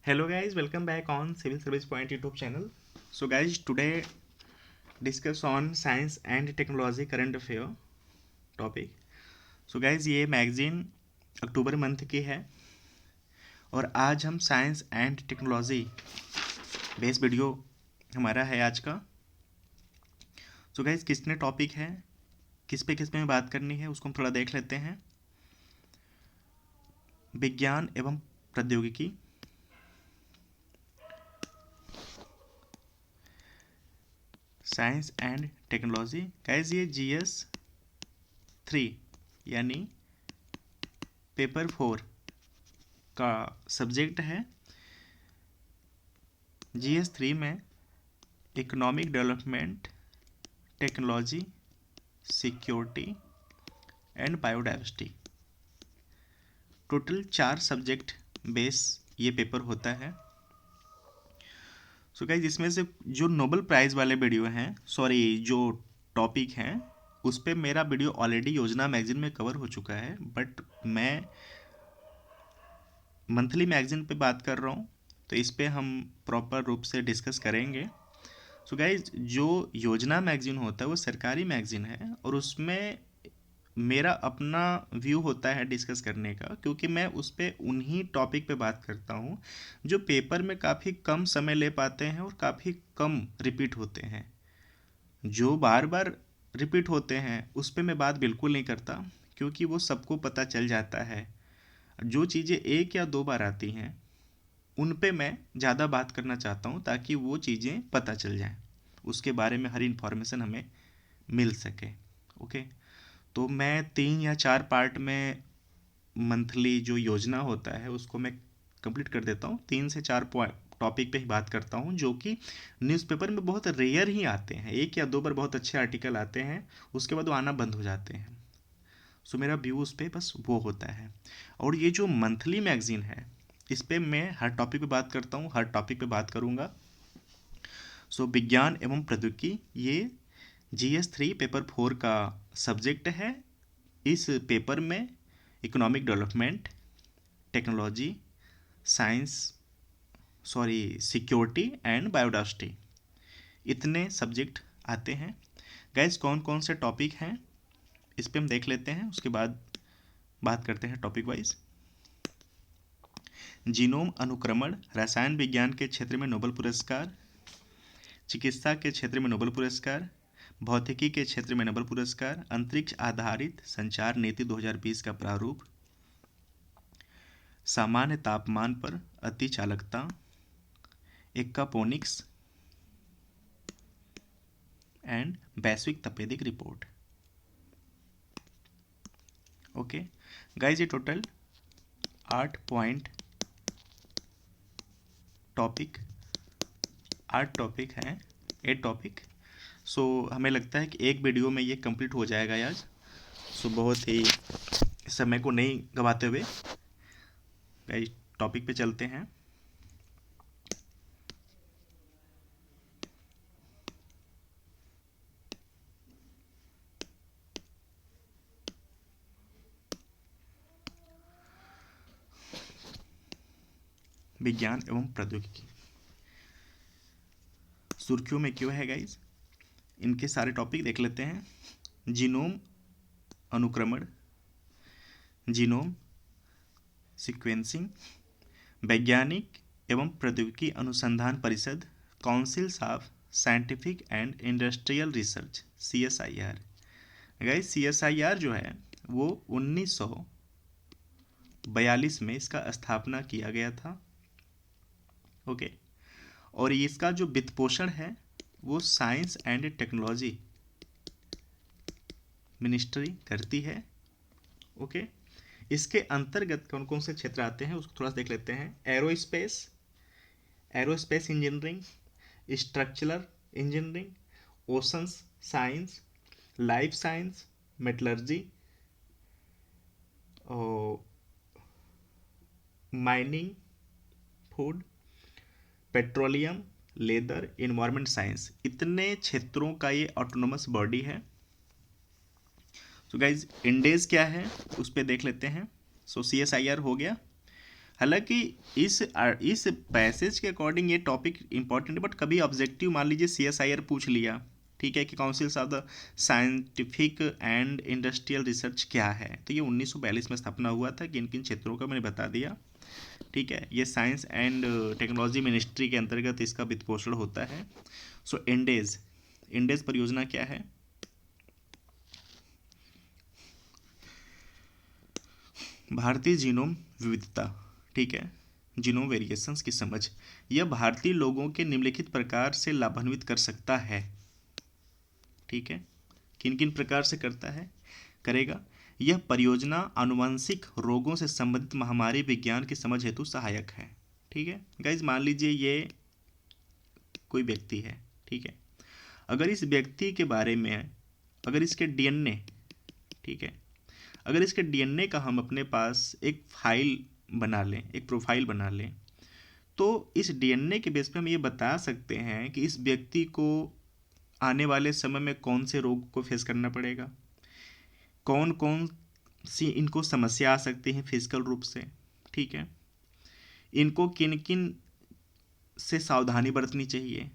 Hello guys, welcome back on Civil Service Point YouTube channel. So guys, today discuss on science and technology current affair topic. So guys, ये magazine अक्टूबर month की है और आज हम science and technology base video हमारा है आज का. सो गाइज, किसने टॉपिक है, किस पे में बात करनी है उसको हम थोड़ा देख लेते हैं. विज्ञान एवं प्रौद्योगिकी, साइंस एंड टेक्नोलॉजी. गाइज ये GS 3 यानी पेपर 4 का सब्जेक्ट है. GS 3 में economic development, technology, security and biodiversity, total 4 subject base ये पेपर होता है. सो गाइज, इसमें से जो नोबेल प्राइज़ वाले वीडियो हैं, सॉरी जो टॉपिक हैं, उस पर मेरा वीडियो ऑलरेडी योजना मैगजीन में कवर हो चुका है. बट मैं मंथली मैगजीन पे बात कर रहा हूँ, तो इस पे हम प्रॉपर रूप से डिस्कस करेंगे. सो गाइज, जो योजना मैगजीन होता है वो सरकारी मैगजीन है और उसमें मेरा अपना व्यू होता है डिस्कस करने का, क्योंकि मैं उस पर उन्हीं टॉपिक पे बात करता हूँ जो पेपर में काफ़ी कम समय ले पाते हैं और काफ़ी कम रिपीट होते हैं. जो बार बार रिपीट होते हैं उस पे मैं बात बिल्कुल नहीं करता, क्योंकि वो सबको पता चल जाता है. जो चीज़ें एक या दो बार आती हैं उन पे मैं ज़्यादा बात करना चाहता हूँ, ताकि वो चीज़ें पता चल जाएं, उसके बारे में हर इन्फॉर्मेशन हमें मिल सके. ओके, तो मैं 3 या 4 पार्ट में मंथली जो योजना होता है उसको मैं कंप्लीट कर देता हूँ. 3 से 4 टॉपिक पे ही बात करता हूँ, जो कि न्यूज़पेपर में बहुत रेयर ही आते हैं. 1 या 2 बार बहुत अच्छे आर्टिकल आते हैं, उसके बाद वो आना बंद हो जाते हैं. सो मेरा व्यू उस पर बस वो होता है. और ये जो मंथली मैगजीन है, इस पे मैं हर टॉपिक पे बात करता हूँ, हर टॉपिक पे बात करूँगा. सो विज्ञान एवं प्रौद्योगिकी ये GS 3 पेपर 4 का सब्जेक्ट है. इस पेपर में economic development, technology, science, sorry security and biodiversity, इतने सब्जेक्ट आते हैं. गाइस, कौन कौन से टॉपिक हैं इस पे हम देख लेते हैं, उसके बाद बात करते हैं टॉपिक वाइज. जीनोम अनुक्रमण, रसायन विज्ञान के क्षेत्र में नोबेल पुरस्कार, चिकित्सा के क्षेत्र में नोबेल पुरस्कार, भौतिकी के क्षेत्र में नोबेल पुरस्कार, अंतरिक्ष आधारित संचार नीति 2020 का प्रारूप, सामान्य तापमान पर अति चालकता, एक्वापोनिक्स एंड वैश्विक तपेदिक रिपोर्ट. ओके गाइज, ये टोटल 8 पॉइंट टॉपिक, 8 टॉपिक हैं, 8 टॉपिक. सो हमें लगता है कि एक वीडियो में ये कंप्लीट हो जाएगा आज. सो बहुत ही समय को नहीं गवाते हुए गाइज टॉपिक पे चलते हैं. विज्ञान एवं प्रौद्योगिकी सुर्खियों में क्यों है गाइज, इनके सारे टॉपिक देख लेते हैं. जीनोम अनुक्रमण, जीनोम सीक्वेंसिंग, वैज्ञानिक एवं प्रौद्योगिकी अनुसंधान परिषद, councils of scientific and industrial research, CSIR. Guys, CSIR जो है वो 1942 में इसका स्थापना किया गया था. ओके, और इसका जो वित्त पोषण है वो साइंस एंड टेक्नोलॉजी मिनिस्ट्री करती है. ओके, इसके अंतर्गत कौन कौन से क्षेत्र आते हैं उसको थोड़ा सा देख लेते हैं. Aerospace engineering, structural engineering, oceans science, life science, metallurgy, mining, food, petroleum, leather, environment science, इतने क्षेत्रों का ये ऑटोनोमस बॉडी है. सो गाइज, इंडेज क्या है उस पर देख लेते हैं. सो CSIR हो गया. हालांकि इस पैसेज के अकॉर्डिंग ये टॉपिक इंपॉर्टेंट है, बट कभी ऑब्जेक्टिव मान लीजिए CSIR पूछ लिया, ठीक है, कि councils of the scientific and industrial research क्या है, तो ये 1942 में स्थापना हुआ था। किन किन क्षेत्रों का मैंने बता दिया, ठीक है। ये साइंस एंड टेक्नोलॉजी मिनिस्ट्री के अंतर्गत इसका वित्त पोषण होता है। सो इंडेज, इंडेज परियोजना क्या है? भारतीय जीनोम विविधता, ठीक है, जीनोम वेरिएशंस की समझ। यह भारतीय लोगों के निम्नलिखित प्रकार से लाभान्वित कर सकता है, ठीक है। किन किन प्रकार से करता है, करेगा? यह परियोजना आनुवंशिक रोगों से संबंधित महामारी विज्ञान की समझ हेतु सहायक है, ठीक है। गाइज मान लीजिए ये कोई व्यक्ति है, ठीक है, अगर इस व्यक्ति के बारे में, अगर इसके डीएनए, ठीक है, अगर इसके डीएनए का हम अपने पास एक फाइल बना लें, एक प्रोफाइल बना लें, तो इस डीएनए के बेस पे हम ये बता सकते हैं कि इस व्यक्ति को आने वाले समय में कौन से रोग को फेस करना पड़ेगा, कौन कौन सी इनको समस्या आ सकती है फिजिकल रूप से, ठीक है, इनको किन किन से सावधानी बरतनी चाहिए।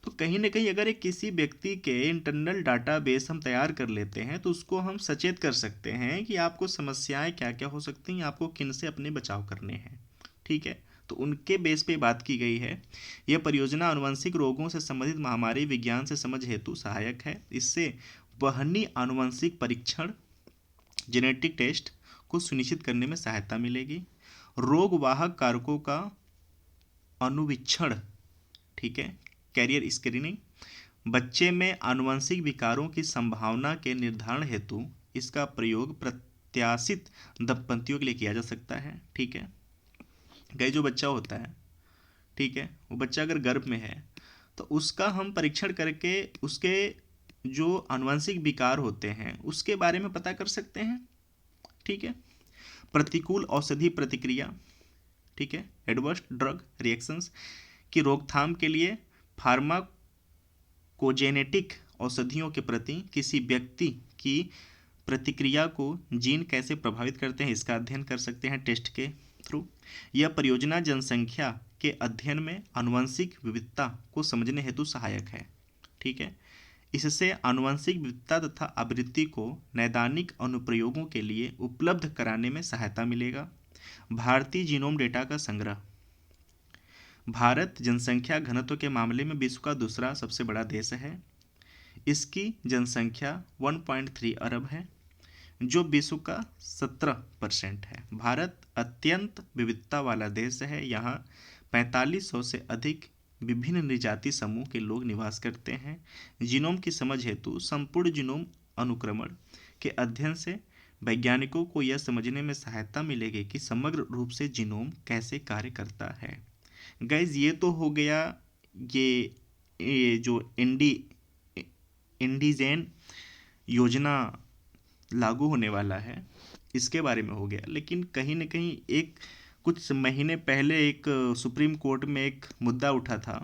तो कहीं ना कहीं अगर एक किसी व्यक्ति के इंटरनल डाटाबेस हम तैयार कर लेते हैं तो उसको हम सचेत कर सकते हैं कि आपको समस्याएं क्या क्या हो सकती हैं, आपको किन से अपने बचाव करने हैं, ठीक है। तो उनके बेस पे बात की गई है। यह परियोजना आनुवंशिक रोगों से संबंधित महामारी विज्ञान से समझ हेतु सहायक है। इससे वहनी आनुवंशिक परीक्षण, जेनेटिक टेस्ट को सुनिश्चित करने में सहायता मिलेगी। रोग वाहक कारकों का अनुवीक्षण, ठीक है, कैरियर स्क्रीनिंग, बच्चे में आनुवंशिक विकारों की संभावना के निर्धारण हेतु इसका प्रयोग प्रत्याशित दंपतियों के लिए किया जा सकता है, ठीक है। गए जो बच्चा होता है, ठीक है, वो बच्चा अगर गर्भ में है तो उसका हम परीक्षण करके उसके जो आनुवंशिक विकार होते हैं उसके बारे में पता कर सकते हैं, ठीक है। प्रतिकूल औषधि प्रतिक्रिया, ठीक है, एडवर्स ड्रग रिएक्शंस की रोकथाम के लिए फार्माकोजेनेटिक औषधियों के प्रति किसी व्यक्ति की प्रतिक्रिया को जीन कैसे प्रभावित करते हैं इसका अध्ययन कर सकते हैं टेस्ट के थ्रू। यह परियोजना जनसंख्या के अध्ययन में आनुवंशिक विविधता को समझने हेतु सहायक है, ठीक है। इससे आनुवंशिक विविधता तथा आवृत्ति को नैदानिक अनुप्रयोगों के लिए उपलब्ध कराने में सहायता मिलेगा। भारतीय जीनोम डेटा का संग्रह। भारत जनसंख्या घनत्व के मामले में विश्व का दूसरा सबसे बड़ा देश है। इसकी जनसंख्या 1.3 अरब है, जो विश्व का 17% है। भारत अत्यंत विविधता वाला देश है। यहाँ 4500 से अधिक विभिन्न निजाति समूह के लोग निवास करते हैं। जीनोम की समझ हेतु संपूर्ण जीनोम अनुक्रमण के अध्ययन से वैज्ञानिकों को यह समझने में सहायता मिलेगी कि समग्र रूप से जीनोम कैसे कार्य करता है। गाइज ये तो हो गया ये जो इंडीजेन योजना लागू होने वाला है इसके बारे में हो गया। लेकिन कहीं ना कहीं एक कुछ महीने पहले एक सुप्रीम कोर्ट में एक मुद्दा उठा था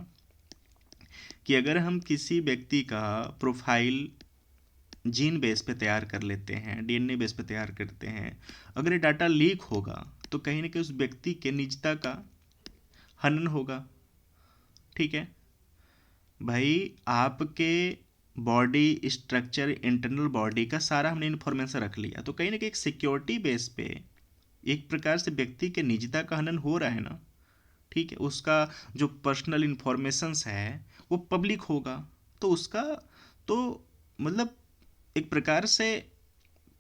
कि अगर हम किसी व्यक्ति का प्रोफाइल जीन बेस पे तैयार कर लेते हैं, डीएनए बेस पे तैयार करते हैं, अगर ये डाटा लीक होगा तो कहीं ना कहीं उस व्यक्ति के निजता का हनन होगा, ठीक है। भाई आपके बॉडी स्ट्रक्चर, इंटरनल बॉडी का सारा हमने इन्फॉर्मेशन रख लिया, तो कहीं ना कहीं एक सिक्योरिटी बेस पे एक प्रकार से व्यक्ति के निजता का हनन हो रहा है ना, ठीक है। उसका जो पर्सनल इन्फॉर्मेशंस है वो पब्लिक होगा, तो उसका तो मतलब एक प्रकार से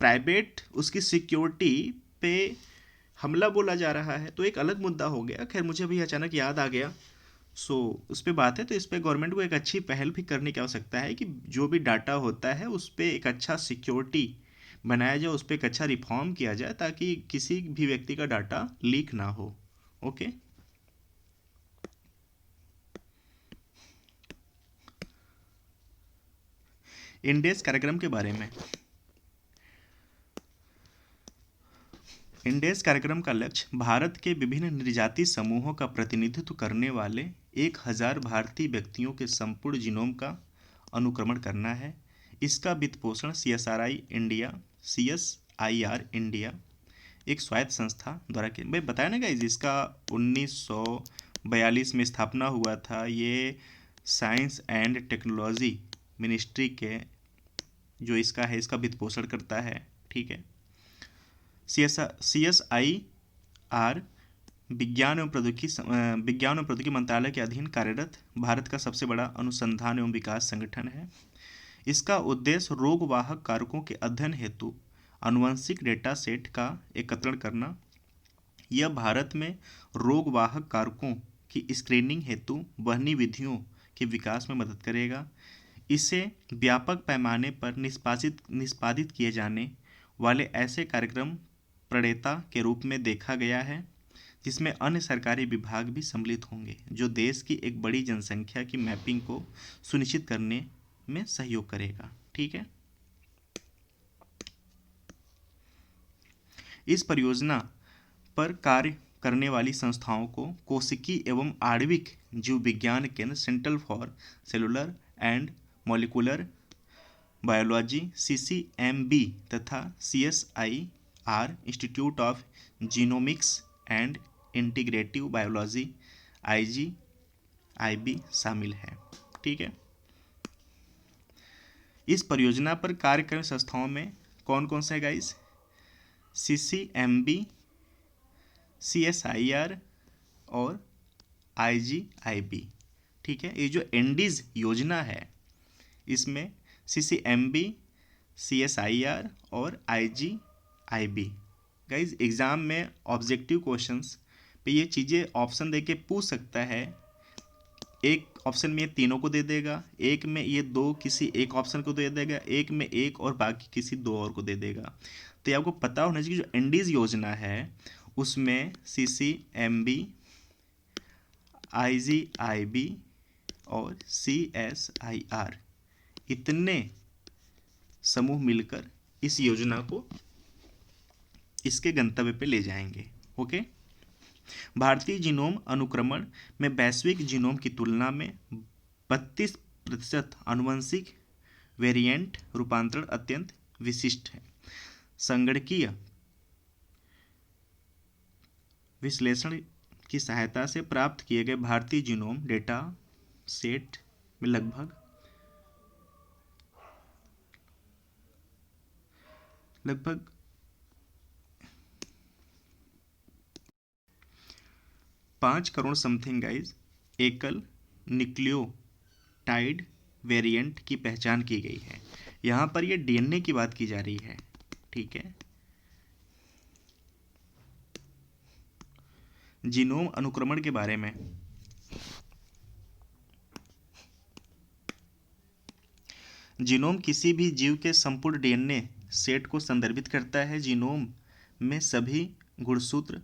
प्राइवेट उसकी सिक्योरिटी पे हमला बोला जा रहा है, तो एक अलग मुद्दा हो गया। खैर मुझे अभी अचानक याद आ गया, सो उस पर बात है। तो इस पर गवर्नमेंट को एक अच्छी पहल भी करने की आवश्यकता है कि जो भी डाटा होता है उस पर एक अच्छा सिक्योरिटी बनाया जाए, उस पर एक अच्छा रिफॉर्म किया जाए ताकि किसी भी व्यक्ति का डाटा लीक ना हो। ओके, इंडेस कार्यक्रम के बारे में। इंडेस कार्यक्रम का लक्ष्य भारत के विभिन्न नृजाति समूहों का प्रतिनिधित्व करने वाले 1000 भारतीय व्यक्तियों के संपूर्ण जीनोम का अनुक्रमण करना है। इसका वित्त पोषण CSIR इंडिया, CSIR इंडिया एक स्वायत्त संस्था द्वारा किया। भाई बताया ना गाइस, इसका 1942 में स्थापना हुआ था। ये साइंस एंड टेक्नोलॉजी मिनिस्ट्री के जो इसका है, इसका वित्त पोषण करता है। ठीक है। CSIR विज्ञान एवं प्रौद्योगिकी मंत्रालय के अधीन कार्यरत भारत का सबसे बड़ा अनुसंधान एवं विकास संगठन है। इसका उद्देश्य रोगवाहक कारकों के अध्ययन हेतु आनुवंशिक डेटा सेट का एकत्रण करना। यह भारत में रोगवाहक कारकों की स्क्रीनिंग हेतु वहनी विधियों के विकास में मदद करेगा। इसे व्यापक पैमाने पर निष्पादित किए जाने वाले ऐसे कार्यक्रम प्रणेता के रूप में देखा गया है जिसमें अन्य सरकारी विभाग भी सम्मिलित होंगे, जो देश की एक बड़ी जनसंख्या की मैपिंग को सुनिश्चित करने में सहयोग करेगा। ठीक है। इस परियोजना पर कार्य करने वाली संस्थाओं को कोशिकी एवं आणविक जीव विज्ञान केंद्र, centre for cellular and molecular biology CCMB तथा CSIR institute of genomics and integrative biology IGIB शामिल है। ठीक है। इस परियोजना पर कार्य करने संस्थाओं में कौन कौन से हैं गाइस? CCMB, CSIR और IGIB। ठीक है। ये जो एंडीज योजना है, इसमें CCMB, CSIR और IGIB। गाइज एग्ज़ाम में ऑब्जेक्टिव क्वेश्चंस पे ये चीज़ें ऑप्शन देके पूछ सकता है। एक ऑप्शन में ये तीनों को दे देगा, एक में ये दो किसी एक ऑप्शन को दे देगा, एक में एक और बाकी किसी दो और को दे देगा। तो ये आपको पता होना चाहिए कि जो एंडीज योजना है उसमें CCMB, IGIB और CSIR इतने समूह मिलकर इस योजना को इसके गंतव्य पे ले जाएंगे। ओके। भारतीय जीनोम अनुक्रमण में वैश्विक जीनोम की तुलना में 32% आनुवंशिक वेरिएंट रूपांतरण अत्यंत विशिष्ट है। संगणकीय विश्लेषण की सहायता से प्राप्त किए गए भारतीय जीनोम डेटा सेट में लगभग 5 करोड़ समथिंग गाइज एकल न्यूक्लियोटाइड वेरिएंट की पहचान की गई है। यहाँ पर ये DNA की बात की जा रही है। ठीक है। जीनोम अनुक्रमण के बारे में जीनोम किसी भी जीव के संपूर्ण DNA सेट को संदर्भित करता है। जीनोम में सभी गुणसूत्र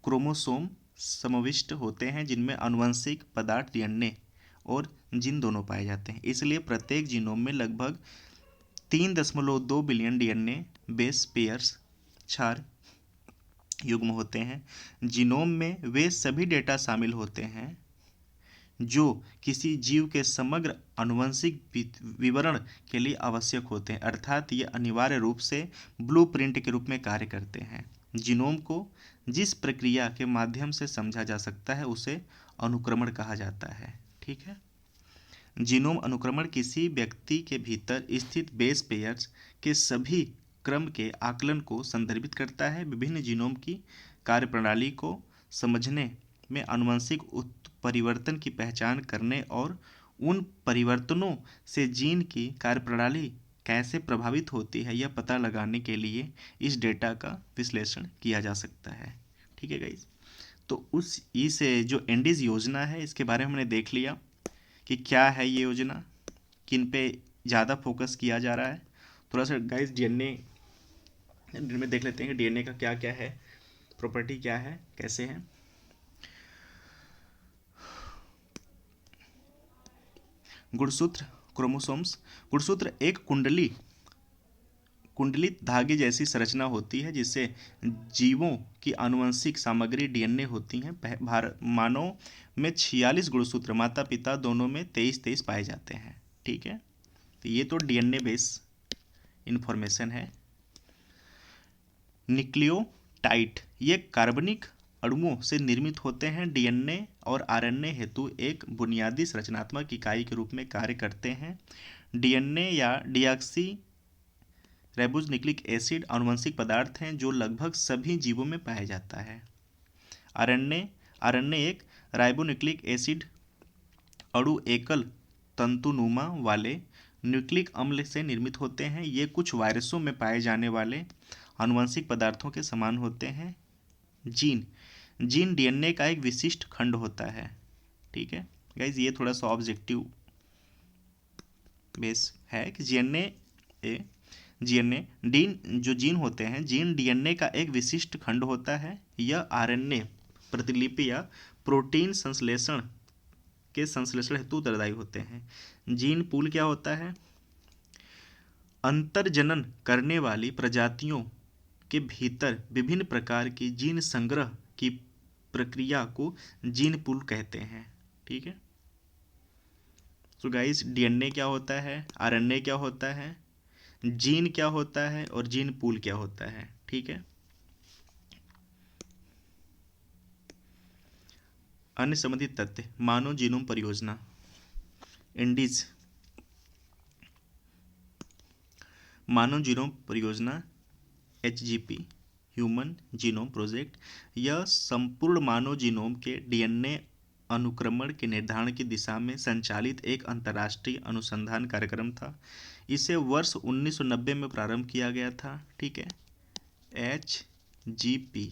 क्रोमोसोम समाविष्ट होते हैं जिनमें आनुवंशिक पदार्थ DNA और जीन दोनों पाए जाते हैं। इसलिए प्रत्येक जीनोम में लगभग 3.2 बिलियन DNA बेस पेयर्स क्षार युग्म होते हैं। जीनोम में वे सभी डेटा शामिल होते हैं जो किसी जीव के समग्र आनुवंशिक विवरण के लिए आवश्यक होते हैं, अर्थात ये अनिवार्य रूप से ब्लूप्रिंट के रूप में कार्य करते हैं। जीनोम को जिस प्रक्रिया के माध्यम से समझा जा सकता है उसे अनुक्रमण कहा जाता है। ठीक है। जीनोम अनुक्रमण किसी व्यक्ति के भीतर स्थित बेस पेयर्स के सभी क्रम के आकलन को संदर्भित करता है। विभिन्न जीनोम की कार्यप्रणाली को समझने में आनुवंशिक परिवर्तन की पहचान करने और उन परिवर्तनों से जीन की कार्यप्रणाली कैसे प्रभावित होती है यह पता लगाने के लिए इस डेटा का विश्लेषण किया जा सकता है। ठीक है गाइस। तो इस जो एंडीज योजना है इसके बारे में हमने देख लिया कि क्या है ये योजना, किन पे ज़्यादा फोकस किया जा रहा है। थोड़ा सा गाइस DNA में देख लेते हैं कि DNA का क्या क्या है, प्रॉपर्टी क्या है, कैसे है। गुणसूत्र क्रोमोसोम्स। गुणसूत्र एक कुंडलित धागे जैसी संरचना होती है जिससे जीवों की आनुवंशिक सामग्री DNA होती हैं। मानव में 46 गुणसूत्र, माता पिता दोनों में 23 पाए जाते हैं। ठीक है। तो ये तो DNA बेस इंफॉर्मेशन है। न्यूक्लियोटाइड न्यूक्लियोटाइड ये कार्बनिक अणुओं से निर्मित होते हैं। डीएनए और आरएनए हेतु एक बुनियादी संरचनात्मक इकाई के रूप में कार्य करते हैं। डीएनए या डीऑक्सी राइबोन्यूक्लिक एसिड आनुवंशिक पदार्थ हैं जो लगभग सभी जीवों में पाया जाता है। आरएनए आरएनए एक राइबोन्यूक्लिक एसिड अणु एकल तंतुनुमा वाले न्यूक्लिक अम्ल से निर्मित होते हैं। ये कुछ वायरसों में पाए जाने वाले आनुवंशिक पदार्थों के समान होते हैं। जीन डीएनए का एक विशिष्ट खंड होता है। ठीक है गाइज, ये थोड़ा सा ऑब्जेक्टिव बेस है कि जीन होते हैं, जीन डीएनए का एक विशिष्ट खंड होता है। यह आरएनए प्रतिलिपि या प्रोटीन संश्लेषण के संश्लेषण हेतु उत्तरदायी होते हैं। जीन पूल क्या होता है? अंतर्जनन करने वाली प्रजातियों के भीतर विभिन्न प्रकार की जीन संग्रह की प्रक्रिया को जीन पूल कहते हैं। ठीक है, तो गाइस डीएनए क्या होता है, आरएनए क्या होता है, जीन क्या होता है और जीन पूल क्या होता है। ठीक है, अन्य संबंधित तथ्य। मानव जीनोम परियोजना इंडीज, मानव जीनोम परियोजना HGP ह्यूमन जीनोम प्रोजेक्ट, यह संपूर्ण मानव जीनोम के डीएनए अनुक्रमण के निर्धारण की दिशा में संचालित एक अंतर्राष्ट्रीय अनुसंधान कार्यक्रम था। इसे वर्ष 1990 में प्रारंभ किया गया था। ठीक है, HGP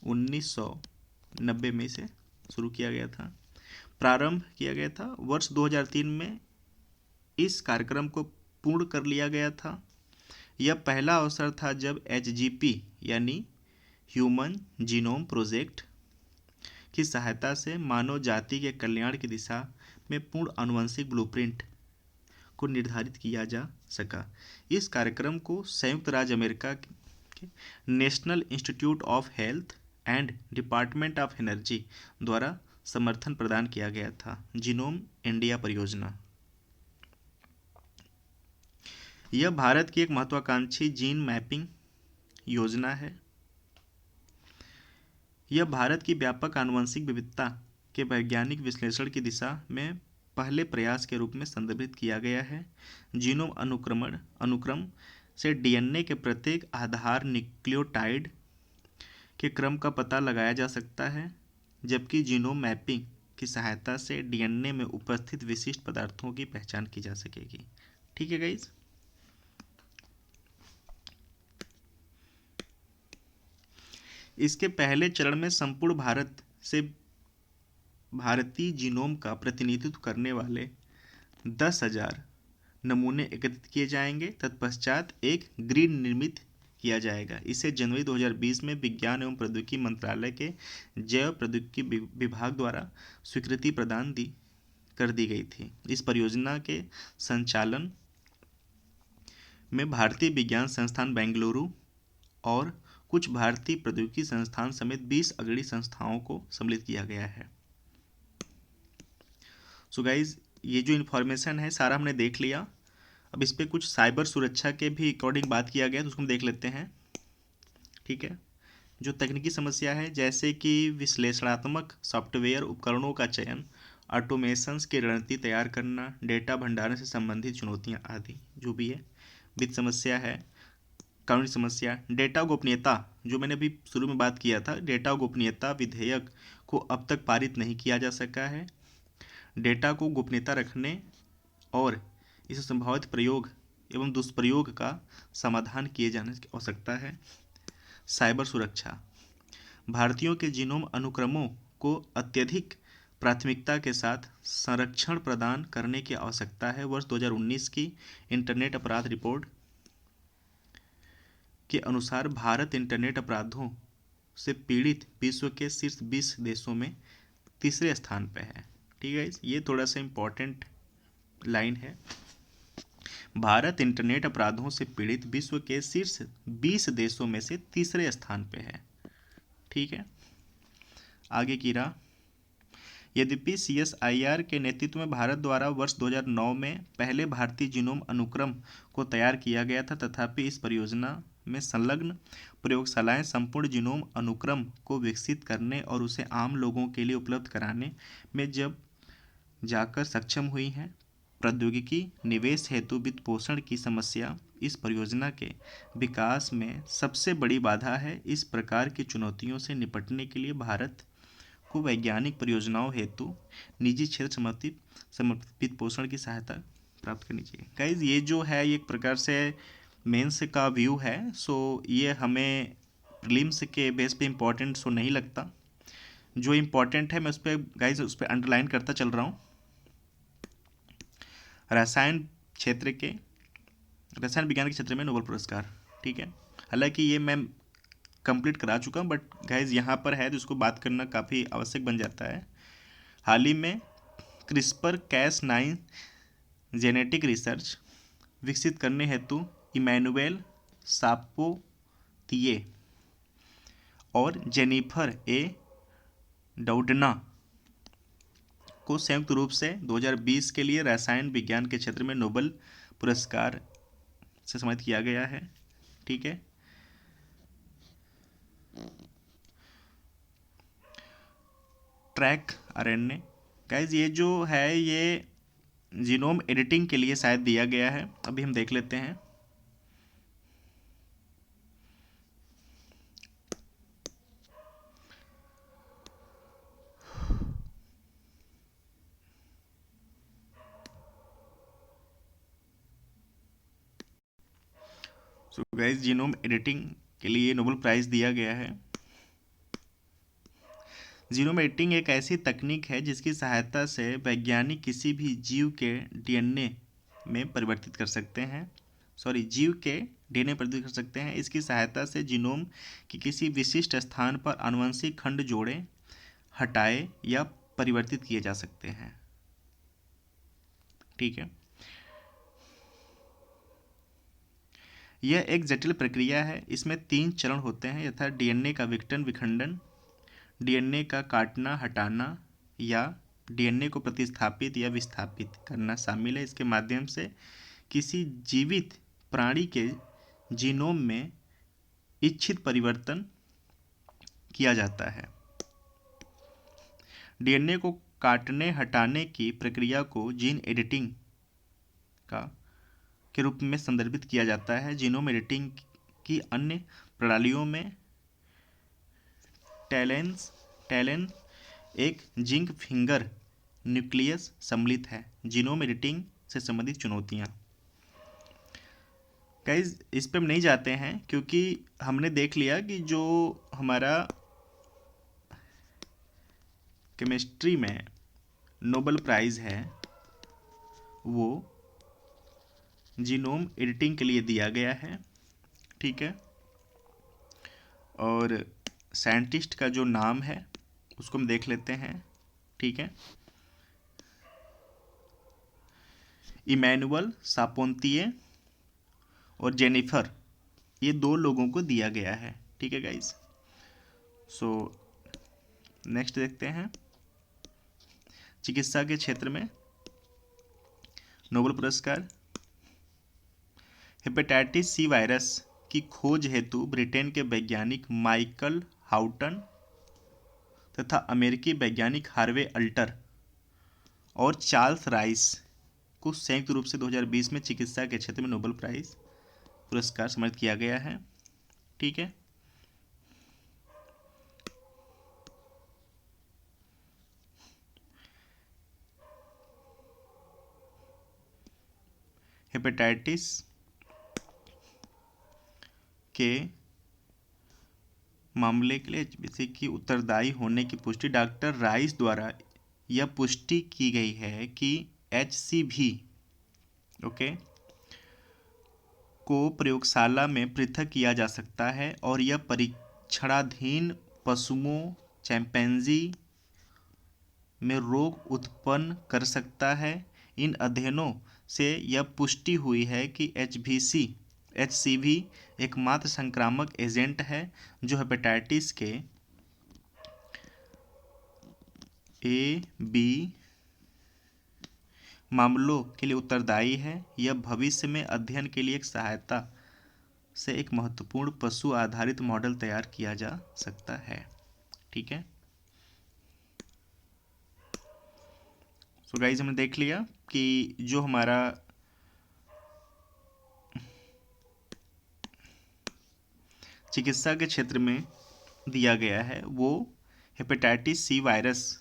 1990 में से शुरू किया गया था, प्रारंभ किया गया था। वर्ष 2003 में इस कार्यक्रम को पूर्ण कर लिया गया था। यह पहला अवसर था जब HGP यानी ह्यूमन जीनोम प्रोजेक्ट की सहायता से मानव जाति के कल्याण की दिशा में पूर्ण आनुवंशिक ब्लूप्रिंट को निर्धारित किया जा सका। इस कार्यक्रम को संयुक्त राज्य अमेरिका के national institute of health and department of energy द्वारा समर्थन प्रदान किया गया था। जीनोम इंडिया परियोजना, यह भारत की एक महत्वाकांक्षी जीन मैपिंग योजना है। यह भारत की व्यापक आनुवंशिक विविधता के वैज्ञानिक विश्लेषण की दिशा में पहले प्रयास के रूप में संदर्भित किया गया है। जीनोम अनुक्रम से डीएनए के प्रत्येक आधार न्यूक्लियोटाइड के क्रम का पता लगाया जा सकता है, जबकि जीनोम मैपिंग की सहायता से डीएनए में उपस्थित विशिष्ट पदार्थों की पहचान की जा सकेगी। ठीक है गाइज, इसके पहले चरण में संपूर्ण भारत से भारतीय जीनोम का प्रतिनिधित्व करने वाले 10,000 नमूने एकत्रित किए जाएंगे। तत्पश्चात एक ग्रिड निर्मित किया जाएगा। इसे जनवरी 2020 में विज्ञान एवं प्रौद्योगिकी मंत्रालय के जैव प्रौद्योगिकी विभाग द्वारा स्वीकृति प्रदान कर दी गई थी। इस परियोजना के संचालन में भारतीय विज्ञान संस्थान बेंगलुरु और कुछ भारतीय प्रौद्योगिकी संस्थान समेत 20 अग्रणी संस्थाओं को सम्मिलित किया गया है। सो गाइज, ये जो इन्फॉर्मेशन है सारा हमने देख लिया। अब इस पे कुछ साइबर सुरक्षा के भी अकॉर्डिंग बात किया गया, तो उसको हम देख लेते हैं। ठीक है, जो तकनीकी समस्या है जैसे कि विश्लेषणात्मक सॉफ्टवेयर उपकरणों का चयन, ऑटोमेशंस की रणनीति तैयार करना, डेटा भंडारण से संबंधित चुनौतियां आदि जो भी है। वित्त समस्या है, कानूनी समस्या, डेटा गोपनीयता, जो मैंने अभी शुरू में बात किया था, डेटा गोपनीयता विधेयक को अब तक पारित नहीं किया जा सका है। डेटा को गोपनीयता रखने और इसे संभावित प्रयोग एवं दुष्प्रयोग का समाधान किए जाने की आवश्यकता है। साइबर सुरक्षा, भारतीयों के जीनोम अनुक्रमों को अत्यधिक प्राथमिकता के साथ संरक्षण प्रदान करने की आवश्यकता है। वर्ष 2019 की इंटरनेट अपराध रिपोर्ट के अनुसार भारत इंटरनेट अपराधों से पीड़ित विश्व के शीर्ष 20 देशों में तीसरे स्थान पर है। ठीक है, ये थोड़ा सा इम्पोर्टेंट लाइन है। भारत इंटरनेट अपराधों से पीड़ित विश्व के शीर्ष 20 देशों में से तीसरे स्थान पे है। ठीक है, आगे की राह। यद्यपि CSIR के नेतृत्व में भारत द्वारा वर्ष 2009 में पहले भारतीय जीनोम अनुक्रम को तैयार किया गया था, तथापि इस परियोजना में संलग्न प्रयोगशालाएं संपूर्ण जीनोम अनुक्रम को विकसित करने और उसे आम लोगों के लिए उपलब्ध कराने में जब जाकर सक्षम हुई हैं। प्रौद्योगिकी निवेश हेतु वित्त पोषण की समस्या इस परियोजना के विकास में सबसे बड़ी बाधा है। इस प्रकार की चुनौतियों से निपटने के लिए भारत को वैज्ञानिक परियोजनाओं हेतु निजी क्षेत्र समर्पित वित्त पोषण की सहायता प्राप्त करनी चाहिए। गाइज ये जो है ये एक प्रकार से मेंस का व्यू है। सो ये हमें प्रीलिम्स के बेस पे इम्पोर्टेंट सो नहीं लगता। जो इम्पोर्टेंट है मैं उस पर गाइज उस पर अंडरलाइन करता चल रहा हूँ। रसायन विज्ञान के क्षेत्र में नोबेल पुरस्कार, ठीक है। हालांकि ये मैं कंप्लीट करा चुका हूँ, बट गाइज यहाँ पर है तो इसको बात करना काफ़ी आवश्यक बन जाता है। हाल ही में क्रिस्पर Cas9 जेनेटिक रिसर्च विकसित करने हेतु इमैनुएल सापोतिये और जेनिफर ए डाउडना को संयुक्त रूप से 2020 के लिए रसायन विज्ञान के क्षेत्र में नोबेल पुरस्कार से सम्मानित किया गया है, ठीक है। ट्रैक आरएनए, गाइज ये जो है ये जीनोम एडिटिंग के लिए शायद दिया गया है। अभी हम देख लेते हैं। सो गाइज जीनोम एडिटिंग के लिए नोबेल प्राइज दिया गया है। जीनोम एडिटिंग एक ऐसी तकनीक है जिसकी सहायता से वैज्ञानिक किसी भी जीव के डीएनए में परिवर्तित कर सकते हैं। इसकी सहायता से जीनोम की किसी विशिष्ट स्थान पर आनुवंशिक खंड जोड़े, हटाए या परिवर्तित किए जा सकते हैं, ठीक है। यह एक जटिल प्रक्रिया है। इसमें 3 चरण होते हैं यथा डीएनए का विखंडन, डीएनए का काटना हटाना या डीएनए को प्रतिस्थापित या विस्थापित करना शामिल है। इसके माध्यम से किसी जीवित प्राणी के जीनोम में इच्छित परिवर्तन किया जाता है। डीएनए को काटने हटाने की प्रक्रिया को जीन एडिटिंग के रूप में संदर्भित किया जाता है। जीनोम एडिटिंग की अन्य प्रणालियों में टैलेन एक जिंक फिंगर न्यूक्लियस सम्मिलित है। जीनोम एडिटिंग से संबंधित चुनौतियां, गाइज इस पे हम नहीं जाते हैं क्योंकि हमने देख लिया कि जो हमारा केमिस्ट्री में नोबेल प्राइज़ है वो जीनोम एडिटिंग के लिए दिया गया है, ठीक है। और साइंटिस्ट का जो नाम है उसको हम देख लेते हैं, ठीक है। इमैनुअल सापोंतिये और जेनिफर, ये 2 लोगों को दिया गया है, ठीक है गाइज। सो नेक्स्ट देखते हैं। चिकित्सा के क्षेत्र में नोबेल पुरस्कार। हेपेटाइटिस सी वायरस की खोज हेतु ब्रिटेन के वैज्ञानिक माइकल हाउटन तथा अमेरिकी वैज्ञानिक हार्वे अल्टर और चार्ल्स राइस को संयुक्त रूप से 2020 में चिकित्सा के क्षेत्र में नोबेल प्राइज पुरस्कार सम्मानित किया गया है, ठीक है। हेपेटाइटिस के मामले के लिए एचबीसी की उत्तरदायी होने की पुष्टि डॉक्टर राइस द्वारा यह पुष्टि की गई है कि HCV को प्रयोगशाला में पृथक किया जा सकता है और यह परीक्षणाधीन पशुओं चैंपैंजी में रोग उत्पन्न कर सकता है। इन अध्ययनों से यह पुष्टि हुई है कि HCV एकमात्र संक्रामक एजेंट है जो हेपेटाइटिस के A-B मामलों के लिए उत्तरदायी है। यह भविष्य में अध्ययन के लिए एक सहायता से एक महत्वपूर्ण पशु आधारित मॉडल तैयार किया जा सकता है। ठीक है, सो गाइस हमने देख लिया कि जो हमारा चिकित्सा के क्षेत्र में दिया गया है वो हेपेटाइटिस सी वायरस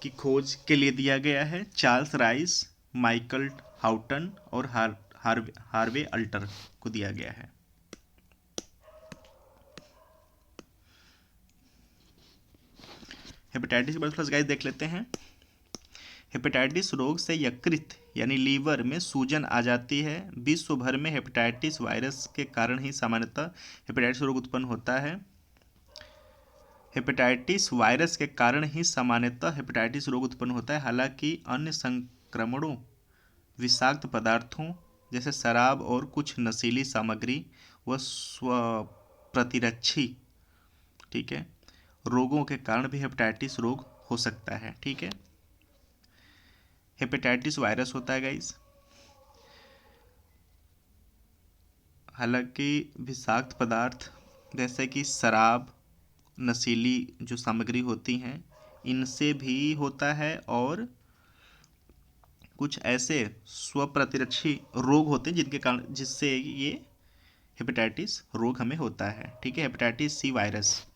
की खोज के लिए दिया गया है। चार्ल्स राइस, माइकल हाउटन और हार्वे अल्टर को दिया गया है। हेपेटाइटिस के बाद गाइस देख लेते हैं। हेपेटाइटिस रोग से यकृत यानी लीवर में सूजन आ जाती है। विश्व भर में हेपेटाइटिस वायरस के कारण ही सामान्यतः हेपेटाइटिस रोग उत्पन्न होता है। हेपेटाइटिस वायरस के कारण ही सामान्यतः हेपेटाइटिस रोग उत्पन्न होता है। हालांकि अन्य संक्रमणों, विषाक्त पदार्थों जैसे शराब और कुछ नशीली सामग्री व स्वप्रतिरक्षी, ठीक है, रोगों के कारण भी हेपेटाइटिस रोग हो सकता है। ठीक है, हेपेटाइटिस वायरस होता है गाइस। हालांकि विषाक्त पदार्थ जैसे कि शराब, नशीली जो सामग्री होती हैं इनसे भी होता है, और कुछ ऐसे स्वप्रतिरक्षी रोग होते हैं जिनके कारण जिससे ये हेपेटाइटिस रोग हमें होता है। ठीक है, हेपेटाइटिस सी वायरस।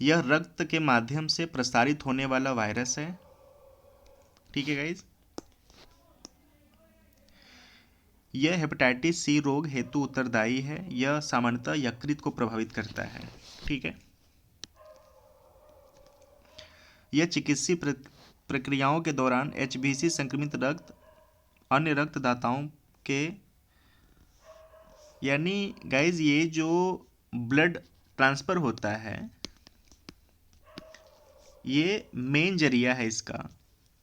यह रक्त के माध्यम से प्रसारित होने वाला वायरस है। ठीक है गाइज, यह हेपेटाइटिस सी रोग हेतु उत्तरदायी है। यह सामान्यतः यकृत को प्रभावित करता है। ठीक है, यह चिकित्सीय प्रक्रियाओं के दौरान एचबीसी संक्रमित रक्त अन्य रक्तदाताओं के, यानी गाइज ये जो ब्लड ट्रांसफ़र होता है ये मेन जरिया है इसका।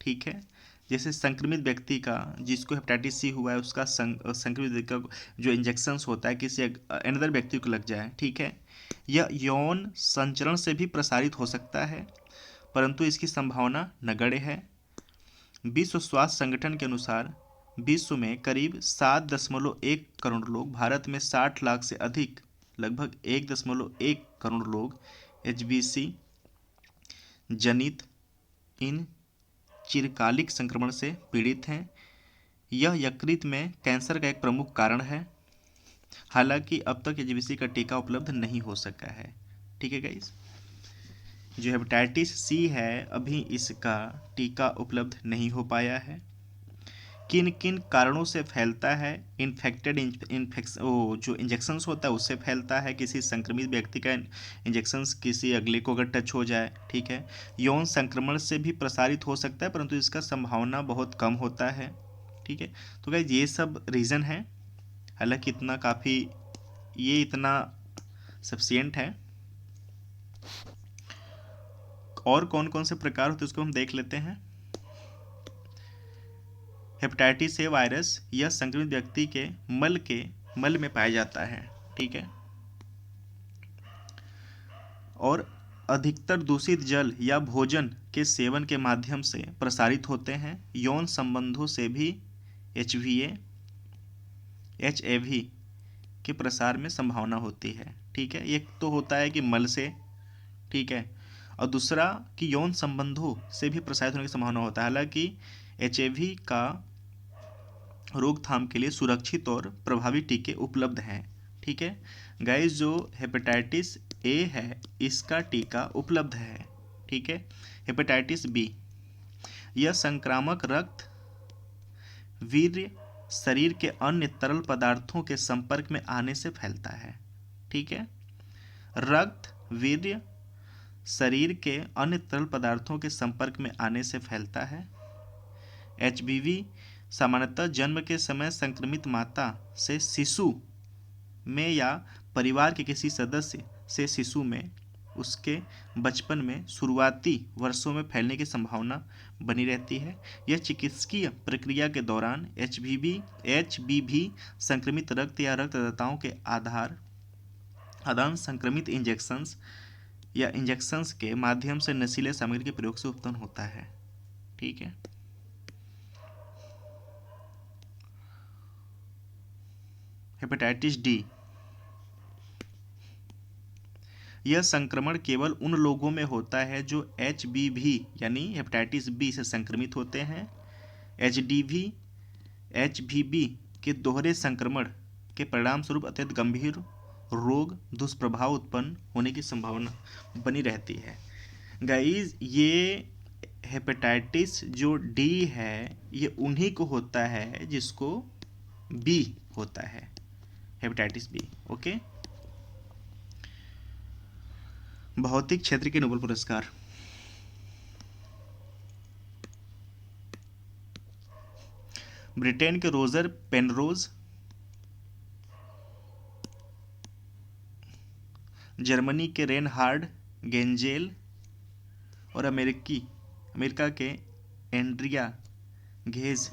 ठीक है, जैसे संक्रमित व्यक्ति का, जिसको हेपेटाइटिस सी हुआ है उसका संक्रमित व्यक्ति का जो इंजेक्शन्स होता है किसी अनदर व्यक्ति को लग जाए, ठीक है, यह यौन संचरण से भी प्रसारित हो सकता है, परंतु इसकी संभावना नगण्य है। विश्व स्वास्थ्य संगठन के अनुसार विश्व में करीब 7.1 करोड़ लोग, भारत में 60 लाख से अधिक, लगभग 1.1 करोड़ लोग एचबीसी जनित इन चिरकालिक संक्रमण से पीड़ित हैं। यह यकृत में कैंसर का एक प्रमुख कारण है। हालांकि अब तक एचबीसी का टीका उपलब्ध नहीं हो सका है। ठीक है गाइस, जो हेपेटाइटिस सी है अभी इसका टीका उपलब्ध नहीं हो पाया है। किन किन कारणों से फैलता है? इन्फेक्टेड इन्फेक्शन, जो इंजेक्शन्स होता है उससे फैलता है। किसी संक्रमित व्यक्ति का इंजेक्शन्स किसी अगले को अगर टच हो जाए, ठीक है। यौन संक्रमण से भी प्रसारित हो सकता है, परंतु इसका संभावना बहुत कम होता है। ठीक है, तो गाइस ये सब रीज़न है। हालांकि इतना काफ़ी, ये इतना सफिशिएंट है। और कौन कौन से प्रकार होते हैं उसको हम देख लेते हैं। हेपेटाइटिस ए वायरस यह संक्रमित व्यक्ति के मल में पाया जाता है। ठीक है, और अधिकतर दूषित जल या भोजन के सेवन के माध्यम से प्रसारित होते हैं। यौन संबंधों से भी एचएवी के प्रसार में संभावना होती है। ठीक है, एक तो होता है कि मल से, ठीक है, और दूसरा कि यौन संबंधों से भी प्रसारित होने की संभावना होता है। हालांकि एचएवी का रोकथाम के लिए सुरक्षित और प्रभावी टीके उपलब्ध हैं। ठीक है गाइस, जो हेपेटाइटिस ए है इसका टीका उपलब्ध है। ठीक है, हेपेटाइटिस बी, यह संक्रामक रक्त वीर्य शरीर के अन्य तरल पदार्थों के संपर्क में आने से फैलता है। ठीक है, रक्त वीर्य शरीर के अन्य तरल पदार्थों के संपर्क में आने से फैलता है। एचबीवी सामान्यतः जन्म के समय संक्रमित माता से शिशु में या परिवार के किसी सदस्य से शिशु में उसके बचपन में शुरुआती वर्षों में फैलने की संभावना बनी रहती है। यह चिकित्सकीय प्रक्रिया के दौरान एचबीवी संक्रमित रक्त या रक्तदाताओं के आदान संक्रमित इंजेक्शन्स के माध्यम से नशीले सामग्री के प्रयोग से उत्पन्न होता है। ठीक है, हेपेटाइटिस डी, यह संक्रमण केवल उन लोगों में होता है जो HBV यानी हेपेटाइटिस बी से संक्रमित होते हैं। HDV, HBV के दोहरे संक्रमण के परिणामस्वरूप अत्यंत गंभीर रोग दुष्प्रभाव उत्पन्न होने की संभावना बनी रहती है। गाइस, ये हेपेटाइटिस जो डी है ये उन्हीं को होता है जिसको बी होता है, हेपेटाइटिस बी। ओके। भौतिक क्षेत्र के नोबेल पुरस्कार, ब्रिटेन के रोजर पेनरोज, जर्मनी के रेनहार्ड गेंजेल और अमेरिका के एंड्रिया घेज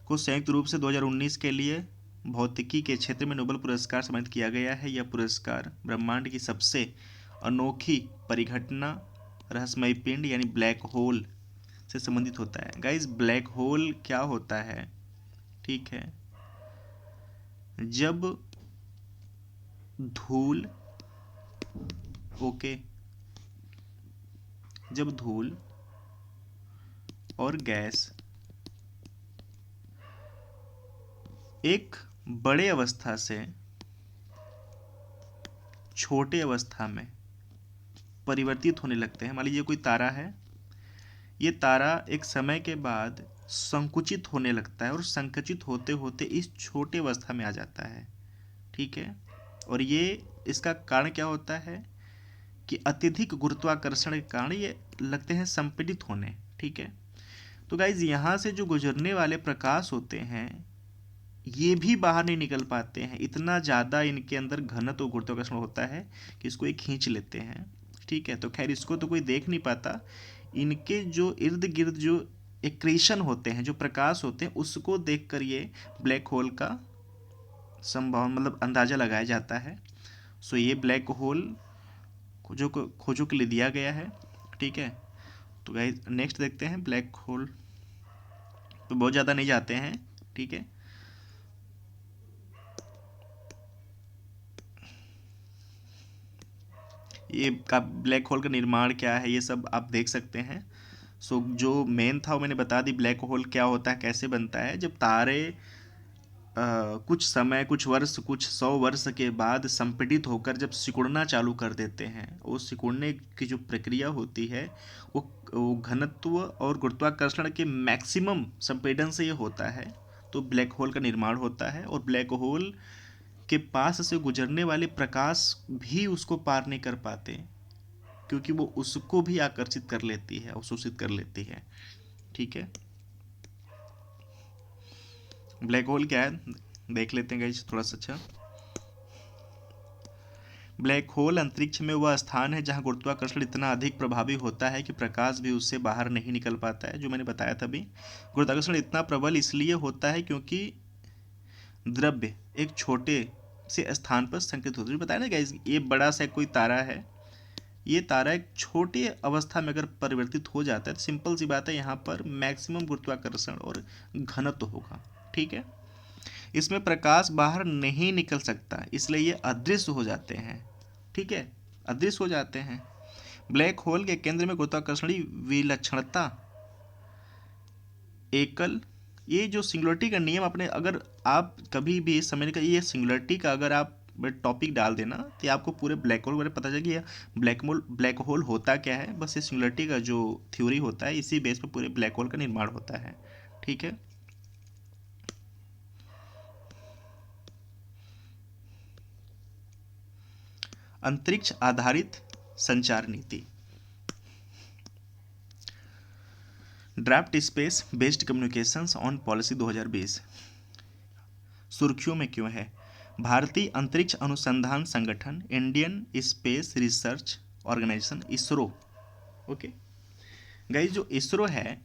को संयुक्त रूप से 2019 के लिए भौतिकी के क्षेत्र में नोबेल पुरस्कार सम्मानित किया गया है। यह पुरस्कार ब्रह्मांड की सबसे अनोखी परिघटना रहस्यमय पिंड यानी ब्लैक होल से संबंधित होता है। गाइस, ब्लैक होल क्या होता है? ठीक है, जब धूल जब धूल और गैस एक बड़े अवस्था से छोटे अवस्था में परिवर्तित होने लगते हैं। मान लीजिए कोई तारा है, ये तारा एक समय के बाद संकुचित होने लगता है और संकुचित होते होते इस छोटे अवस्था में आ जाता है। ठीक है, और ये इसका कारण क्या होता है कि अत्यधिक गुरुत्वाकर्षण के कारण ये लगते हैं संपीड़ित होने। ठीक है, तो गाइज यहाँ से जो गुजरने वाले प्रकाश होते हैं ये भी बाहर नहीं निकल पाते हैं, इतना ज़्यादा इनके अंदर घनत्व और गुरुत्वाकर्षण होता है कि इसको ये खींच लेते हैं। ठीक है, तो खैर इसको तो कोई देख नहीं पाता, इनके जो इर्द गिर्द जो एक्रेशन होते हैं, जो प्रकाश होते हैं, उसको देखकर ये ब्लैक होल का संभावना मतलब अंदाज़ा लगाया जाता है। सो ये ब्लैक होल खोजों के लिए दिया गया है। ठीक है, तो गाइस नेक्स्ट देखते हैं। ब्लैक होल तो बहुत ज़्यादा नहीं जाते हैं। ठीक है, ये का ब्लैक होल का निर्माण क्या है ये सब आप देख सकते हैं। सो जो मेन था वो मैंने बता दी, ब्लैक होल क्या होता है, कैसे बनता है। जब तारे कुछ समय, कुछ वर्ष, कुछ 100 वर्ष के बाद संपीड़ित होकर जब सिकुड़ना चालू कर देते हैं, वो सिकुड़ने की जो प्रक्रिया होती है वो घनत्व और गुरुत्वाकर्षण के मैक्सिमम संपीड़न से ये होता है, तो ब्लैक होल का निर्माण होता है। और ब्लैक होल के पास से गुजरने वाले प्रकाश भी उसको पार नहीं कर पाते, क्योंकि वो उसको भी आकर्षित कर लेती है, अवशोषित कर लेती है। ठीक है, ब्लैक होल क्या है देख लेते हैं गाइस थोड़ा सा। अच्छा, ब्लैक होल अंतरिक्ष में वह स्थान है जहां गुरुत्वाकर्षण इतना अधिक प्रभावी होता है कि प्रकाश भी उससे बाहर नहीं निकल पाता है। जो मैंने बताया था अभी, गुरुत्वाकर्षण इतना प्रबल इसलिए होता है क्योंकि द्रव्य एक छोटे से स्थान पर संकेत होता है। जो बताया ना गाइस, ये बड़ा सा कोई तारा है, ये तारा एक छोटी अवस्था में अगर परिवर्तित हो जाता है तो सिंपल सी बात है, यहाँ पर मैक्सिमम गुरुत्वाकर्षण और घनत्व होगा। ठीक है, इसमें प्रकाश बाहर नहीं निकल सकता, इसलिए ये अदृश्य हो जाते हैं। ठीक है, अदृश्य हो जाते हैं। ब्लैक होल के केंद्र में गुरुत्वाकर्षणी विलक्षणता एकल, ये जो सिंगुलरिटी का नियम अपने, अगर आप कभी भी समझने का ये सिंगुलरिटी का अगर आप टॉपिक डाल देना तो आपको पूरे ब्लैक होल बारे पता चलेगा ब्लैक होल होता क्या है। बस ये सिंगुलरिटी का जो थ्योरी होता है इसी बेस पे पूरे ब्लैक होल का निर्माण होता है। ठीक है, अंतरिक्ष आधारित संचार नीति, draft space based communications on policy 2020 सुर्खियों में क्यों है? भारतीय अंतरिक्ष अनुसंधान संगठन, Indian space research organisation, ISRO. Okay guys, जो इसरो है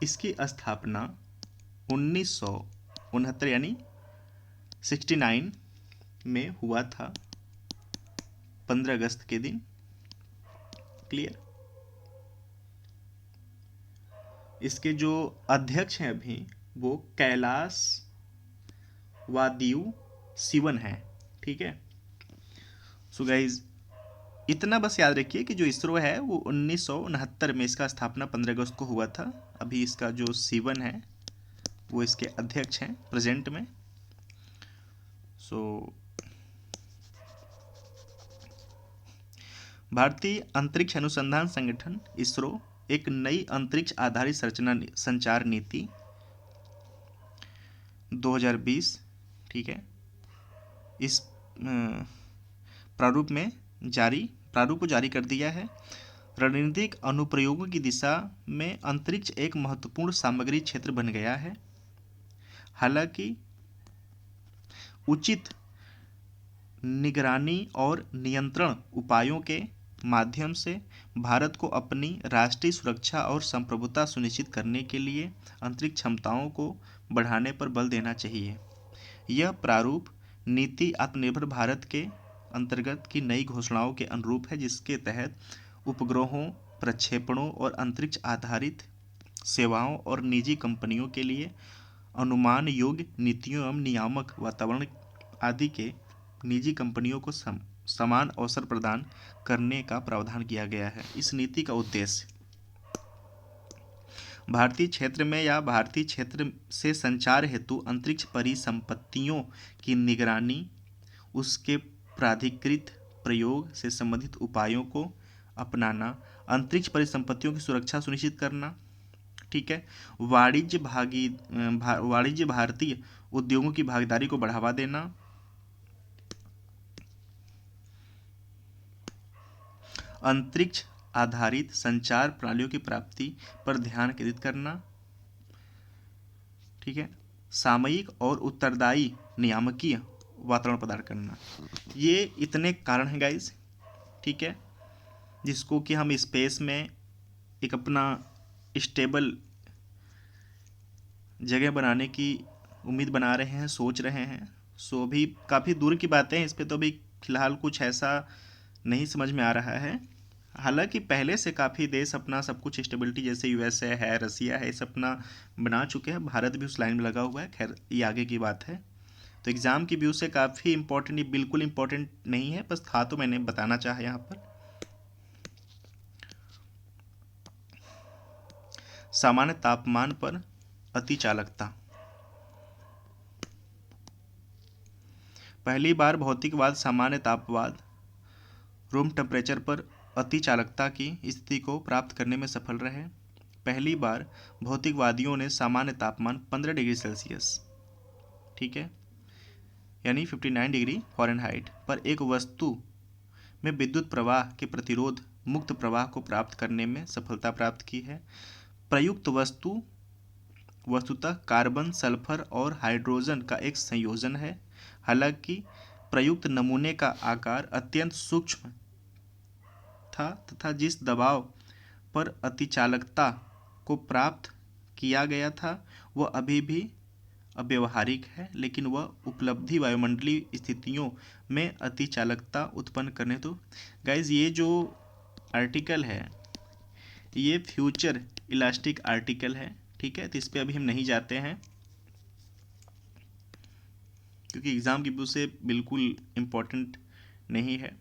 इसकी स्थापना 1969 यानी 69 में हुआ था, 15 अगस्त के दिन। क्लियर? इसके जो अध्यक्ष हैं अभी वो कैलाश वादियू C1 है। ठीक है। सो गाइज इतना बस याद रखिए कि जो इसरो है वो 1969 में, इसका स्थापना 15 अगस्त को हुआ था। अभी इसका जो C1 है वो इसके अध्यक्ष हैं प्रेजेंट में। सो भारतीय अंतरिक्ष अनुसंधान संगठन इसरो एक नई अंतरिक्ष आधारित संचार नीति 2020, ठीक है, इस प्रारूप को जारी कर दिया है। रणनीतिक अनुप्रयोगों की दिशा में अंतरिक्ष एक महत्वपूर्ण सामग्री क्षेत्र बन गया है। हालांकि उचित निगरानी और नियंत्रण उपायों के माध्यम से भारत को अपनी राष्ट्रीय सुरक्षा और संप्रभुता सुनिश्चित करने के लिए अंतरिक्ष क्षमताओं को बढ़ाने पर बल देना चाहिए। यह प्रारूप नीति आत्मनिर्भर भारत के अंतर्गत की नई घोषणाओं के अनुरूप है, जिसके तहत उपग्रहों, प्रक्षेपणों और अंतरिक्ष आधारित सेवाओं और निजी कंपनियों के लिए अनुमान योग्य नीतियों एवं नियामक वातावरण आदि के निजी कंपनियों को समान अवसर प्रदान करने का प्रावधान किया गया है। इस नीति का उद्देश्य भारतीय क्षेत्र में या भारतीय क्षेत्र से संचार हेतु अंतरिक्ष परिसंपत्तियों की निगरानी, उसके प्राधिकृत प्रयोग से संबंधित उपायों को अपनाना, अंतरिक्ष परिसंपत्तियों की सुरक्षा सुनिश्चित करना, ठीक है, वाणिज्य भारतीय उद्योगों की भागीदारी को बढ़ावा देना, अंतरिक्ष आधारित संचार प्रणालियों की प्राप्ति पर ध्यान केंद्रित करना, ठीक है, सामयिक और उत्तरदायी नियामकीय वातावरण प्रदान करना। ये इतने कारण हैं गाइस, ठीक है, जिसको कि हम स्पेस में एक अपना स्टेबल जगह बनाने की उम्मीद बना रहे हैं, सोच रहे हैं। सो अभी काफ़ी दूर की बातें हैं, इस पर तो अभी फ़िलहाल कुछ ऐसा नहीं समझ में आ रहा है। हालांकि पहले से काफ़ी देश अपना सब कुछ स्टेबिलिटी, जैसे यूएसए है, रसिया है, इस अपना बना चुके हैं। भारत भी उस लाइन में लगा हुआ है। खैर ये आगे की बात है। तो एग्ज़ाम की व्यू से काफ़ी इंपॉर्टेंट, ये बिल्कुल इंपॉर्टेंट नहीं है, बस था तो मैंने बताना चाहा यहाँ पर। सामान्य तापमान पर अतिचालकता। पहली बार भौतिकवाद सामान्य तापवाद रूम टेम्परेचर पर अतिचालकता की स्थिति को प्राप्त करने में सफल रहे। पहली बार भौतिकवादियों ने सामान्य तापमान 15 डिग्री सेल्सियस, ठीक है, यानी 59 डिग्री फ़ारेनहाइट पर एक वस्तु में विद्युत प्रवाह के प्रतिरोध मुक्त प्रवाह को प्राप्त करने में सफलता प्राप्त की है। प्रयुक्त वस्तुतः कार्बन, सल्फर और हाइड्रोजन का एक संयोजन है। हालांकि प्रयुक्त नमूने का आकार अत्यंत सूक्ष्म था तथा जिस दबाव पर अतिचालकता को प्राप्त किया गया था वह अभी भी अव्यवहारिक है, लेकिन वह उपलब्धि वायुमंडलीय स्थितियों में अतिचालकता उत्पन्न करने। तो गाइज ये जो आर्टिकल है ये फ्यूचर इलास्टिक आर्टिकल है, ठीक है, तो इस पर अभी हम नहीं जाते हैं क्योंकि एग्ज़ाम की व्यू से बिल्कुल इम्पोर्टेंट नहीं है।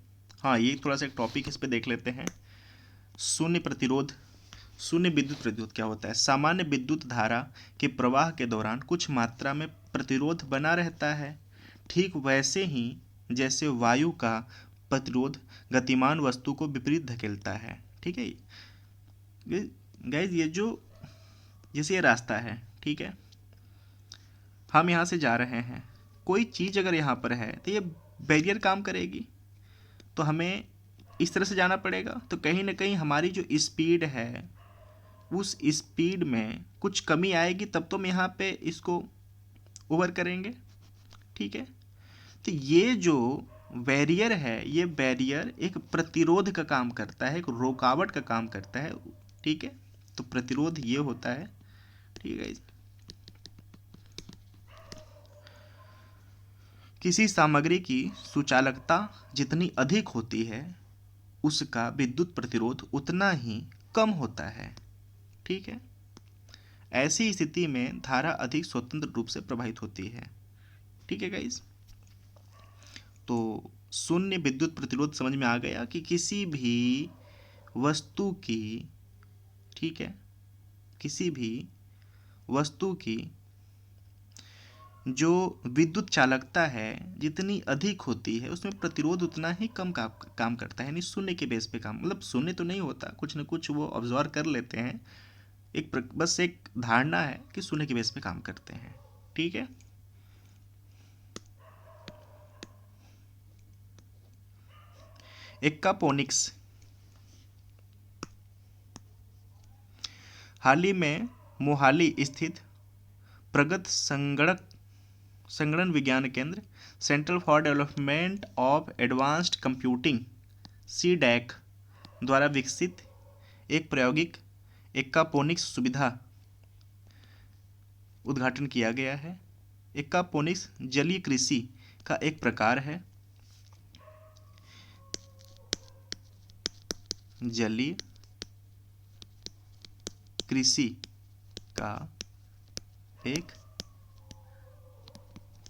हाँ, ये थोड़ा सा एक टॉपिक इस पे देख लेते हैं। शून्य विद्युत प्रतिरोध क्या होता है? सामान्य विद्युत धारा के प्रवाह के दौरान कुछ मात्रा में प्रतिरोध बना रहता है, ठीक वैसे ही जैसे वायु का प्रतिरोध गतिमान वस्तु को विपरीत धकेलता है, ठीक है। गाइज ये जो जैसे ये रास्ता है, ठीक है, हम यहाँ से जा रहे हैं, कोई चीज़ अगर यहाँ पर है तो ये बैरियर काम करेगी, तो हमें इस तरह से जाना पड़ेगा। तो कहीं ना कहीं हमारी जो स्पीड है उस स्पीड में कुछ कमी आएगी, तब तो हम यहाँ पे इसको ओवर करेंगे, ठीक है। तो ये जो बैरियर है, ये बैरियर एक प्रतिरोध का काम करता है, एक रुकावट का काम करता है, ठीक है। तो प्रतिरोध ये होता है, ठीक है। किसी सामग्री की सुचालकता जितनी अधिक होती है उसका विद्युत प्रतिरोध उतना ही कम होता है, ठीक है। ऐसी स्थिति में धारा अधिक स्वतंत्र रूप से प्रवाहित होती है, ठीक है गाइस। तो शून्य विद्युत प्रतिरोध समझ में आ गया कि किसी भी वस्तु की, ठीक है, किसी भी वस्तु की जो विद्युत चालकता है जितनी अधिक होती है उसमें प्रतिरोध उतना ही कम काम करता है, यानी शून्य के बेस पे काम, मतलब शून्य तो नहीं होता, कुछ न कुछ वो ऑब्जर्व कर लेते हैं, बस एक धारणा है कि शून्य के बेस पे काम करते हैं, ठीक है। एक्कापोनिक्स हाल ही में मोहाली स्थित प्रगत संगणन विज्ञान केंद्र, central for development of advanced computing, CDAC द्वारा विकसित एक प्रायोगिक एक्कापोनिक्स सुविधा उद्घाटन किया गया है। एक्कापोनिक्स जलीय कृषि का एक प्रकार है। जलीय कृषि का एक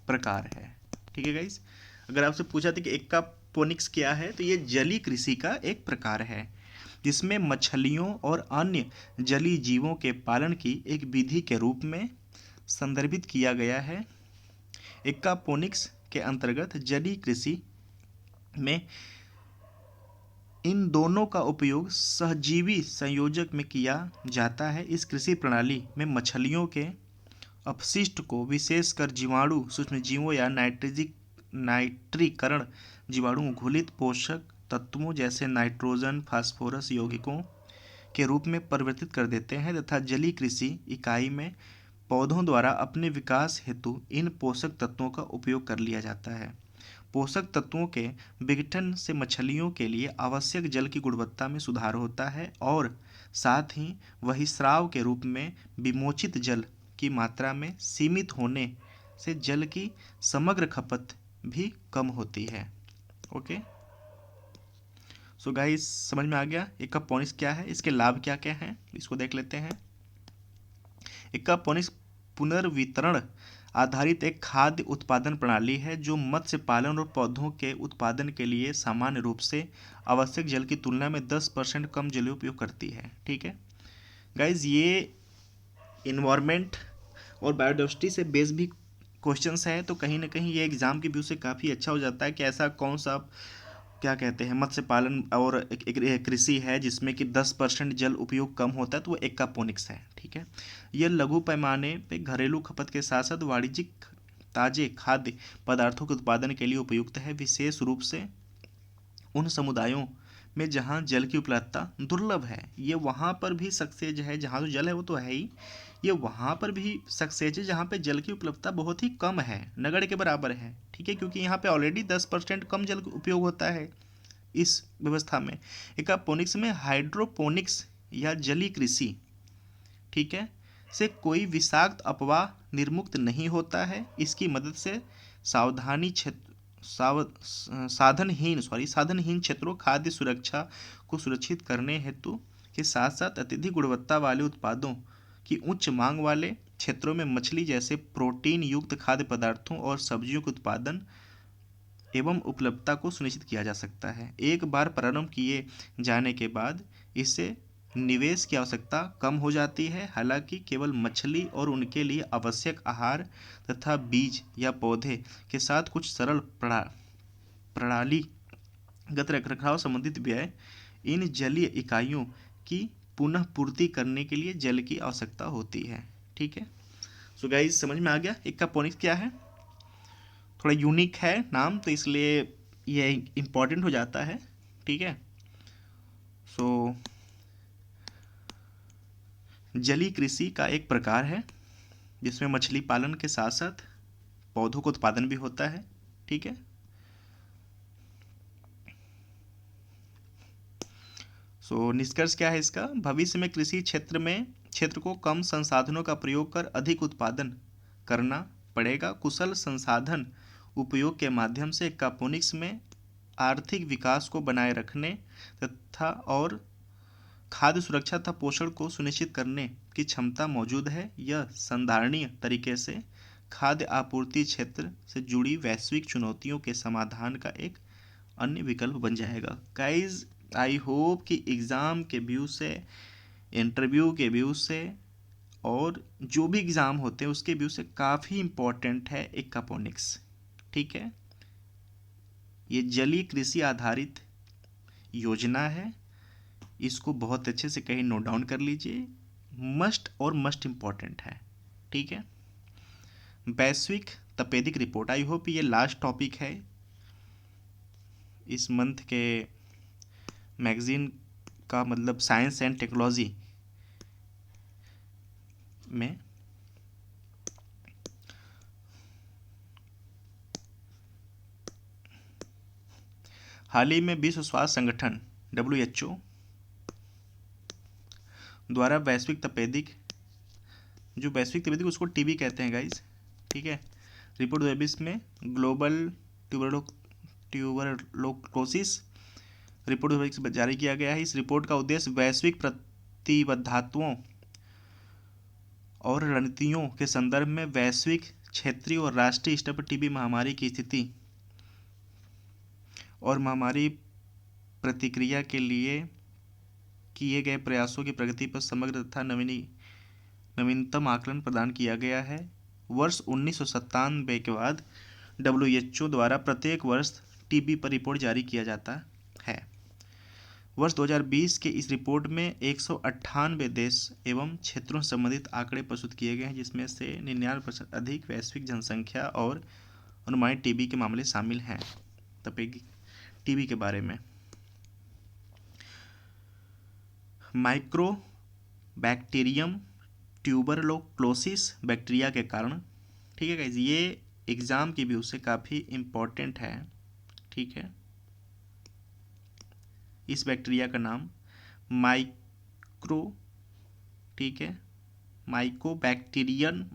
प्रकार है, ठीक है गाइस। अगर आपसे पूछा था कि एक्वापोनिक्स क्या है, तो ये जलीय कृषि का एक प्रकार है जिसमें मछलियों और अन्य जलीय जीवों के पालन की एक विधि के रूप में संदर्भित किया गया है। एक्वापोनिक्स के अंतर्गत जलीय कृषि में इन दोनों का उपयोग सहजीवी संयोजक में किया जाता है। इस कृषि प्रणाली में मछलियों के अपशिष्ट को विशेषकर जीवाणु, सूक्ष्मजीवों या नाइट्रीकरण जीवाणु घुलित पोषक तत्वों जैसे नाइट्रोजन, फास्फोरस यौगिकों के रूप में परिवर्तित कर देते हैं तथा जलीय कृषि इकाई में पौधों द्वारा अपने विकास हेतु इन पोषक तत्वों का उपयोग कर लिया जाता है। पोषक तत्वों के विघटन से मछलियों के लिए आवश्यक जल की गुणवत्ता में सुधार होता है और साथ ही वही स्राव के रूप में विमोचित जल की मात्रा में सीमित होने से जल की समग्र खपत भी कम होती है। ओके, सो गाइस समझ में आ गया एक्वापोनिक्स क्या है, इसके लाभ क्या क्या हैं, इसको देख लेते हैं। एक्वापोनिक्स पुनर्वितरण आधारित एक खाद्य उत्पादन प्रणाली है जो मत्स्य पालन और पौधों के उत्पादन के लिए सामान्य रूप से आवश्यक जल की तुलना में 10% कम जल उपयोग करती है, ठीक है गाइज। ये इन्वायरमेंट और बायोडाइवर्सिटी से बेस भी क्वेश्चंस हैं, तो कहीं ना कहीं ये एग्जाम के व्यू से काफ़ी अच्छा हो जाता है कि ऐसा कौन सा क्या कहते हैं मत्स्य पालन और एक कृषि है जिसमें कि 10% जल उपयोग कम होता है, तो वो एक्वापोनिक्स है, ठीक है। यह लघु पैमाने पे घरेलू खपत के साथ साथ वाणिज्यिक ताजे खाद्य पदार्थों के उत्पादन के लिए उपयुक्त है, विशेष रूप से उन समुदायों में जहाँ जल की उपलब्धता दुर्लभ है। ये वहाँ पर भी सक्सेस है, जहाँ तो जल है वो तो है ही, ये वहाँ पर भी सक्सेस है जहाँ पे जल की उपलब्धता बहुत ही कम है, नगण्य के बराबर है, ठीक है, क्योंकि यहाँ पे ऑलरेडी 10% कम जल उपयोग होता है इस व्यवस्था में। एक्वापोनिक्स में हाइड्रोपोनिक्स या जलीय कृषि, ठीक है, से कोई विषाक्त अपवाह निर्मुक्त नहीं होता है। इसकी मदद से साधनहीन क्षेत्रों खाद्य सुरक्षा को सुरक्षित करने हेतु के साथ साथ अत्यधिक गुणवत्ता वाले उत्पादों की उच्च मांग वाले क्षेत्रों में मछली जैसे प्रोटीन युक्त खाद्य पदार्थों और सब्जियों के उत्पादन एवं उपलब्धता को सुनिश्चित किया जा सकता है। एक बार प्रारंभ किए जाने के बाद इससे निवेश की आवश्यकता कम हो जाती है। हालांकि केवल मछली और उनके लिए आवश्यक आहार तथा बीज या पौधे के साथ कुछ सरल प्रणालीगत रखरखाव संबंधित व्यय इन जलीय इकाइयों की पुनः पूर्ति करने के लिए जल की आवश्यकता होती है, ठीक है। सो गाइस समझ में आ गया एक्वापोनिक्स क्या है। थोड़ा यूनिक है नाम, तो इसलिए ये इम्पोर्टेंट हो जाता है, ठीक है। सो जलीय कृषि का एक प्रकार है जिसमें मछली पालन के साथ साथ पौधों का उत्पादन भी होता है, ठीक है। सो निष्कर्ष क्या है इसका, भविष्य में कृषि क्षेत्र को कम संसाधनों का प्रयोग कर अधिक उत्पादन करना पड़ेगा। कुशल संसाधन उपयोग के माध्यम से एक्वापोनिक्स में आर्थिक विकास को बनाए रखने तथा और खाद्य सुरक्षा तथा पोषण को सुनिश्चित करने की क्षमता मौजूद है। यह संधारणीय तरीके से खाद्य आपूर्ति क्षेत्र से जुड़ी वैश्विक चुनौतियों के समाधान का एक अन्य विकल्प बन जाएगा। गाइज आई होप कि एग्ज़ाम के व्यू से, इंटरव्यू के व्यू से और जो भी एग्ज़ाम होते हैं उसके व्यू से काफ़ी इम्पोर्टेंट है एक्वापोनिक्स। ठीक है, ये जलीय कृषि आधारित योजना है, इसको बहुत अच्छे से कहीं नोट डाउन कर लीजिए, मस्ट और मस्ट इम्पॉर्टेंट है। ठीक है, वैश्विक तपेदिक रिपोर्ट, आई होप ये लास्ट टॉपिक है इस मंथ के मैगजीन का, मतलब साइंस एंड टेक्नोलॉजी में। हाल ही में विश्व स्वास्थ्य संगठन WHO द्वारा वैश्विक तपेदिक, जो वैश्विक तपेदिक उसको टीबी कहते हैं गाइज। ठीक है, रिपोर्ट 2020 में ग्लोबल ट्यूबरलोसिस रिपोर्ट 2020 जारी किया गया है। इस रिपोर्ट का उद्देश्य वैश्विक प्रतिबद्धताओं और रणनीतियों के संदर्भ में वैश्विक, क्षेत्रीय और राष्ट्रीय स्तर पर टीबी महामारी की स्थिति और महामारी प्रतिक्रिया के लिए किए गए प्रयासों की प्रगति पर समग्र तथा नवीनतम आकलन प्रदान किया गया है। वर्ष 1997 के बाद WHO द्वारा प्रत्येक वर्ष टीबी पर रिपोर्ट जारी किया जाता है। वर्ष 2020 के इस रिपोर्ट में 198 देश एवं क्षेत्रों से संबंधित आंकड़े प्रस्तुत किए गए हैं, जिसमें से 99% अधिक वैश्विक जनसंख्या और अनुमानित टीबी के मामले शामिल हैं। टीबी के बारे में माइक्रो बैक्टीरियम ट्यूबरलोक्लोसिस बैक्टीरिया के कारण। ठीक है गाइज, ये एग्ज़ाम की व्यू से काफ़ी इम्पोर्टेंट है। ठीक है, इस बैक्टीरिया का नाम ठीक है,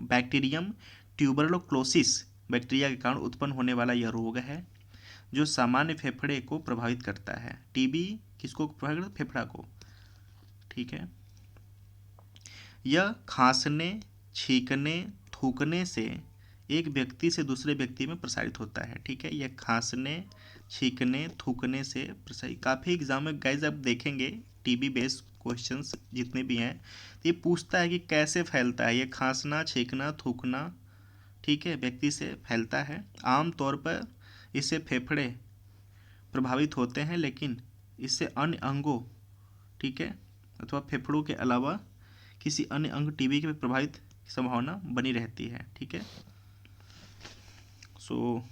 बैक्टीरियम ट्यूबरलोक्लोसिस बैक्टीरिया के कारण उत्पन्न होने वाला यह रोग है, जो सामान्य फेफड़े को प्रभावित करता है। टीबी किसको प्रभावित करता है? फेफड़ा को। ठीक है, यह खांसने, छींकने, थूकने से एक व्यक्ति से दूसरे व्यक्ति में प्रसारित होता है। ठीक है, यह खांसने, छींकने, थूकने से प्रसारित। काफ़ी एग्जाम में गाइज आप देखेंगे टीबी बेस्ड क्वेश्चंस जितने भी हैं, तो ये पूछता है कि कैसे फैलता है ये खांसना, छींकना, थूकना। ठीक है, व्यक्ति से फैलता है। आमतौर पर इससे फेफड़े प्रभावित होते हैं, लेकिन इससे अन्य अंगों, ठीक है, अथवा फेफड़ों के अलावा किसी अन्य अंग टीबी के प्रभावित की संभावना बनी रहती है। ठीक है, सो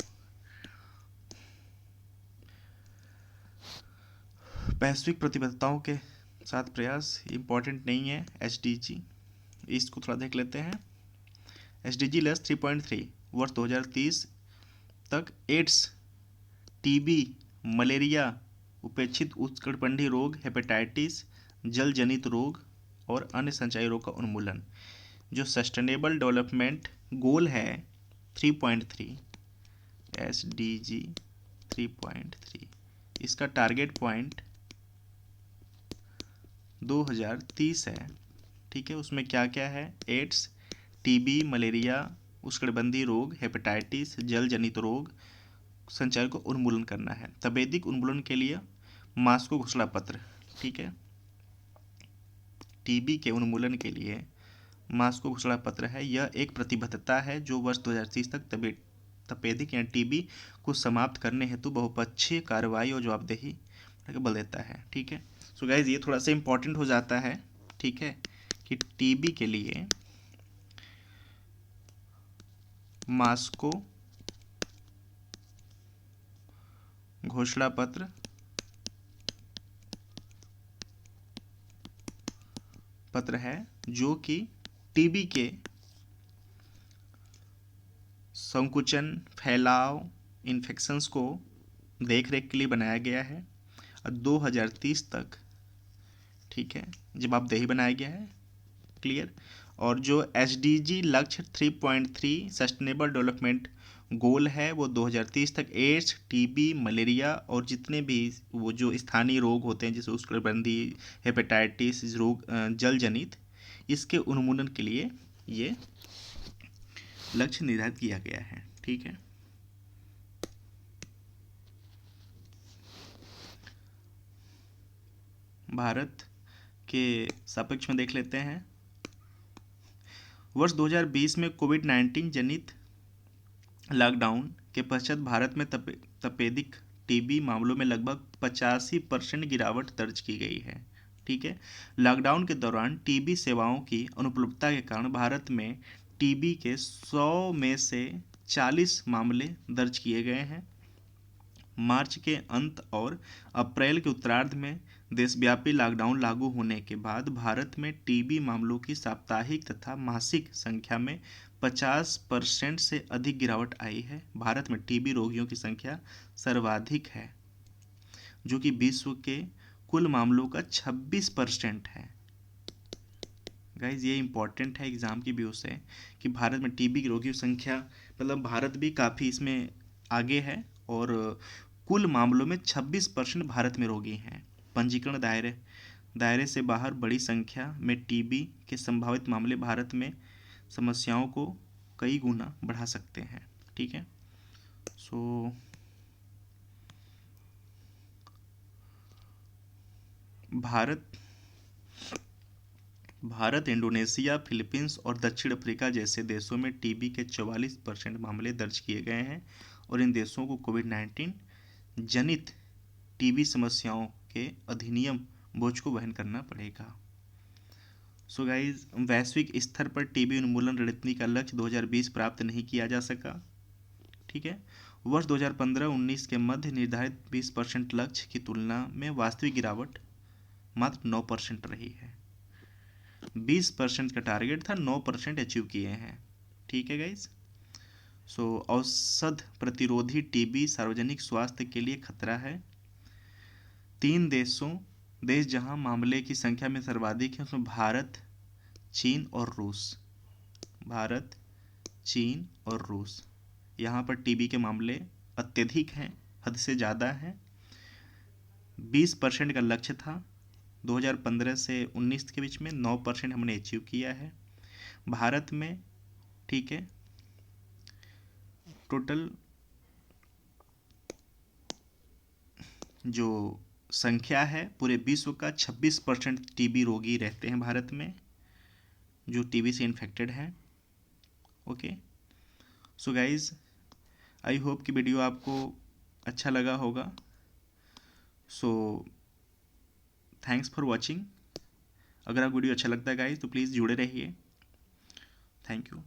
वैश्विक प्रतिबद्धताओं के साथ प्रयास इम्पॉर्टेंट नहीं है। SDG, इसको थोड़ा देख लेते हैं। SDG 3.3 वर्ष 2030 तक एड्स, टीबी, मलेरिया, उपेक्षित उष्णकटिबंधीय रोग, हेपेटाइटिस, जल जनित रोग और अन्य संचारी रोग का उन्मूलन। जो सस्टेनेबल डेवलपमेंट गोल है 3.3 SDG 3.3, इसका टारगेट पॉइंट 2030 है। ठीक है, उसमें क्या क्या है? एड्स, टीबी, मलेरिया, उष्णकटिबंधीय रोग, हेपेटाइटिस, जल जनित रोग, संचार को उन्मूलन करना है। तपेदिक उन्मूलन के लिए मास्को घोषणा पत्र। ठीक है, टीबी के उन्मूलन के लिए मास्को घोषणा पत्र है। यह एक प्रतिबद्धता है जो वर्ष 2030 तक तपेदिक या टीबी को समाप्त करने हेतु बहुपक्षीय कार्रवाई और जवाबदेही बल देता है। ठीक है, सो गाइज ये थोड़ा सा इम्पोर्टेंट हो जाता है। ठीक है, कि टीबी के लिए मास्को घोषणा पत्र है, जो कि टीबी के संकुचन, फैलाव, इन्फेक्शंस को देखरेख के लिए बनाया गया है और 2030 तक, ठीक है, जवाबदेही बनाया गया है। क्लियर। और जो SDG लक्ष्य 3.3 सस्टेनेबल डेवलपमेंट गोल है वो 2030 तक एड्स, टीबी, मलेरिया और जितने भी वो जो स्थानीय रोग होते हैं जैसे उष्णकटिबंधीय, हेपेटाइटिस रोग, जल जनित, इसके उन्मूलन के लिए ये लक्ष्य निर्धारित किया गया है। ठीक है, भारत के सापेक्ष में देख लेते हैं। वर्ष 2020 में कोविड-19 जनित लॉकडाउन के पश्चात भारत में तपेदिक टीबी मामलों में लगभग 85% गिरावट दर्ज की गई है। ठीक है, लॉकडाउन के दौरान टीबी सेवाओं की अनुपलब्धता के कारण भारत में टीबी के 100 में से 40 मामले दर्ज किए गए हैं। मार्च के अंत और अप्रैल के उत्तरार्ध में देशव्यापी लॉकडाउन लागू होने के बाद भारत में टीबी मामलों की साप्ताहिक तथा मासिक संख्या में 50% से अधिक गिरावट आई है। भारत में टीबी रोगियों की संख्या सर्वाधिक है, जो कि विश्व के कुल मामलों का 26% है। गाइज ये इंपॉर्टेंट है एग्जाम की व्यू से कि भारत में टीबी रोगियों की संख्या, मतलब भारत भी काफ़ी इसमें आगे है और कुल मामलों में 26% भारत में रोगी हैं। पंजीकरण दायरे से बाहर बड़ी संख्या में टीबी के संभावित मामले भारत में समस्याओं को कई गुना बढ़ा सकते हैं। ठीक है, सो भारत, इंडोनेशिया, फिलीपींस और दक्षिण अफ्रीका जैसे देशों में टीबी के 44% मामले दर्ज किए गए हैं और इन देशों को कोविड-19 जनित टीबी समस्याओं के अधिनियम बोझ को वहन करना पड़ेगा। सो गाइज, वैश्विक स्तर पर टीबी उन्मूलन रणनीति का लक्ष्य 2020 प्राप्त नहीं किया जा सका। ठीक है, वर्ष 2015-19 के मध्य निर्धारित 20% लक्ष्य की तुलना में वास्तविक गिरावट मात्र 9% रही है। 20% का टारगेट था, 9% अचीव किए हैं। ठीक है गाइज, सो औषध प्रतिरोधी टीबी सार्वजनिक स्वास्थ्य के लिए खतरा है। 3 देश जहां मामले की संख्या में सर्वाधिक है उसमें भारत, चीन और रूस। भारत, चीन और रूस, यहाँ पर टीबी के मामले अत्यधिक हैं, हद से ज़्यादा हैं। 20% का लक्ष्य था, 2015 से 19 के बीच में 9% हमने अचीव किया है भारत में। ठीक है, टोटल जो संख्या है पूरे विश्व का 26% टीबी रोगी रहते हैं भारत में, जो टीबी से इन्फेक्टेड हैं। Okay, so guys, I hope कि वीडियो आपको अच्छा लगा होगा। So thanks for watching. अगर आपको वीडियो अच्छा लगता है गाइज तो प्लीज़ जुड़े रहिए। Thank you.